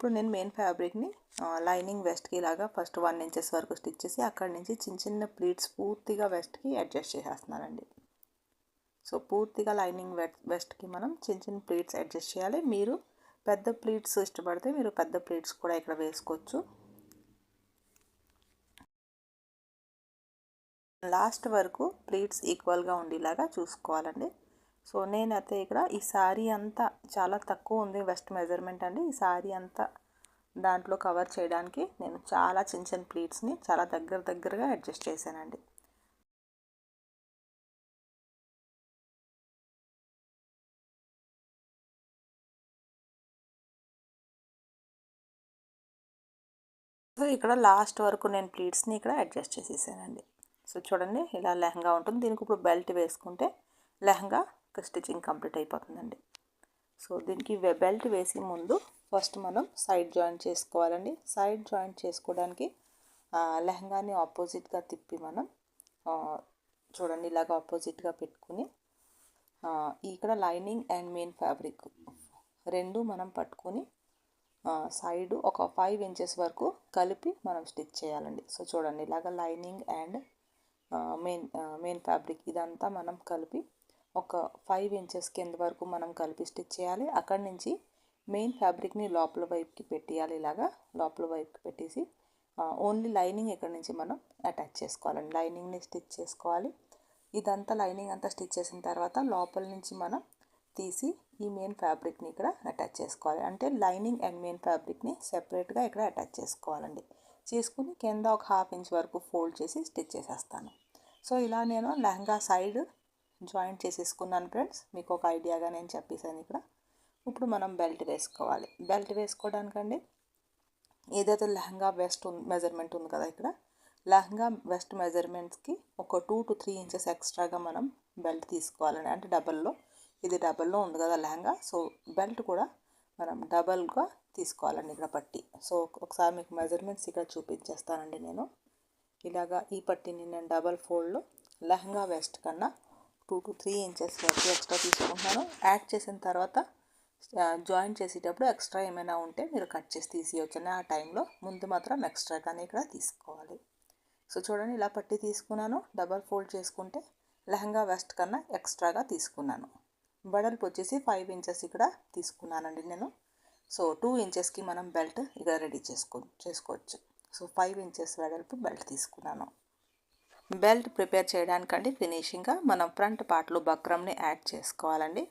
ఇప్పుడు నేను main ఫ్యాబ్రిక్ని lining వెస్ట్కి ఇలాగా ఫస్ట్ 1 ఇంచెస్ వరకు స్టిచ్ చేసి అక్కడి నుంచి చిన్న చిన్న ప్లీట్స్ పూర్తిగా వెస్ట్కి అడ్జస్ట్ చేసేస్తున్నానండి. సో పూర్తిగా లైనింగ్ వెస్ట్కి మనం చిన్న చిన్న ప్లీట్స్ అడ్జస్ట్ చేయాలి. మీరు పెద్ద ప్లీట్స్ ఇష్టపడితే మీరు పెద్ద ప్లీట్స్ కూడా ఇక్కడ వేసుకోవచ్చు. లాస్ట్ వరకు ప్లీట్స్ ఈక్వల్గా ఉండేలాగా చూసుకోవాలండి. సో నేనైతే ఇక్కడ ఈ శారీ అంతా చాలా తక్కువ ఉంది వెస్ట్ మెజర్మెంట్ అండి. ఈ శారీ అంతా దాంట్లో కవర్ చేయడానికి నేను చాలా చిన్న చిన్న ప్లీట్స్ని చాలా దగ్గరగా అడ్జస్ట్ చేశానండి. సో ఇక్కడ లాస్ట్ వరకు నేను ప్లీట్స్ని ఇక్కడ అడ్జస్ట్ చేసేసానండి. సో చూడండి ఇలా లెహంగా ఉంటుంది. దీనికి ఇప్పుడు బెల్ట్ వేసుకుంటే లెహంగా స్టిచ్చింగ్ కంప్లీట్ అయిపోతుందండి. సో దీనికి బెల్ట్ వేసే ముందు ఫస్ట్ మనం సైడ్ జాయింట్ చేసుకోవాలండి. సైడ్ జాయింట్ చేసుకోవడానికి లెహంగాని ఆపోజిట్గా తిప్పి మనం చూడండి ఇలాగ ఆపోజిట్గా పెట్టుకుని ఇక్కడ లైనింగ్ అండ్ మెయిన్ ఫ్యాబ్రిక్ రెండు మనం పట్టుకొని సైడ్ ఒక 5 ఇంచెస్ వరకు కలిపి మనం స్టిచ్ చేయాలండి. సో చూడండి ఇలాగ లైనింగ్ అండ్ మెయిన్ ఫ్యాబ్రిక్ ఇదంతా మనం కలిపి ఒక 5 ఇంచెస్ కింద వరకు మనం కలిపి స్టిచ్ చేయాలి. అక్కడి నుంచి మెయిన్ ఫ్యాబ్రిక్ని లోపల వైపుకి పెట్టేయాలి. ఇలాగా లోపల వైపుకి పెట్టేసి ఓన్లీ లైనింగ్ ఇక్కడ నుంచి మనం అటాచ్ చేసుకోవాలండి. లైనింగ్ని స్టిచ్ చేసుకోవాలి. ఇదంతా లైనింగ్ అంతా స్టిచ్ చేసిన తర్వాత లోపల నుంచి మనం తీసి ఈ మెయిన్ ఫ్యాబ్రిక్ని ఇక్కడ అటాచ్ చేసుకోవాలి. అంటే లైనింగ్ అండ్ మెయిన్ ఫ్యాబ్రిక్ని సెపరేట్గా ఇక్కడ అటాచ్ చేసుకోవాలండి. చేసుకుని కింద ఒక 1/2 ఇంచ్ వరకు ఫోల్డ్ చేసి స్టిచ్ చేసేస్తాను. సో ఇలా నేను లెహంగా సైడ్ జాయింట్ చేసేసుకున్నాను ఫ్రెండ్స్. మీకు ఒక ఐడియాగా నేను చెప్పేసాను ఇక్కడ. ఇప్పుడు మనం బెల్ట్ వేసుకోవాలి. బెల్ట్ వేసుకోవడానికండి ఏదైతే లెహంగా వెస్ట్ మెజర్మెంట్ ఉంది కదా, ఇక్కడ లెహంగా వెస్ట్ మెజర్మెంట్స్కి ఒక 2 to 3 ఇంచెస్ ఎక్స్ట్రాగా మనం బెల్ట్ తీసుకోవాలండి. అంటే డబల్లో, ఇది డబల్లో ఉంది కదా లెహంగా, సో బెల్ట్ కూడా మనం డబల్గా తీసుకోవాలండి ఇక్కడ పట్టి. సో ఒకసారి మీకు మెజర్మెంట్స్ ఇక్కడ చూపించేస్తానండి. నేను ఇలాగా ఈ పట్టిని నేను డబల్ ఫోల్డ్లో లెహంగా వెస్ట్ కన్నా 2 to 3 ఇంచెస్ వరకు ఎక్స్ట్రా తీసుకుంటున్నాను. యాడ్ చేసిన తర్వాత జాయిన్ చేసేటప్పుడు ఎక్స్ట్రా ఏమైనా ఉంటే మీరు కట్ చేసి తీసేయచ్చు. ఆ టైంలో ముందు మాత్రం ఎక్స్ట్రాగానే ఇక్కడ తీసుకోవాలి. సో చూడండి ఇలా పట్టి తీసుకున్నాను. డబల్ ఫోల్డ్ చేసుకుంటే లెహంగా వెస్ట్ కన్నా ఎక్స్ట్రాగా తీసుకున్నాను. వెడల్పు వచ్చేసి 5 ఇంచెస్ ఇక్కడ తీసుకున్నానండి నేను. సో 2 ఇంచెస్కి మనం బెల్ట్ ఇక్కడ రెడీ చేసుకోవచ్చు. సో 5 ఇంచెస్ వెడల్పు బెల్ట్ తీసుకున్నాను. బెల్ట్ ప్రిపేర్ చేయడానికండి ఫినిషింగ్గా మనం ఫ్రంట్ పార్ట్లో బక్రమ్ని యాడ్ చేసుకోవాలండి.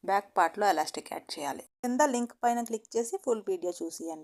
బ్యాక్ పార్ట్లో ఎలాస్టిక్ యాడ్ చేయాలి. కింద లింక్ పైన క్లిక్ చేసి ఫుల్ వీడియో చూసియండి.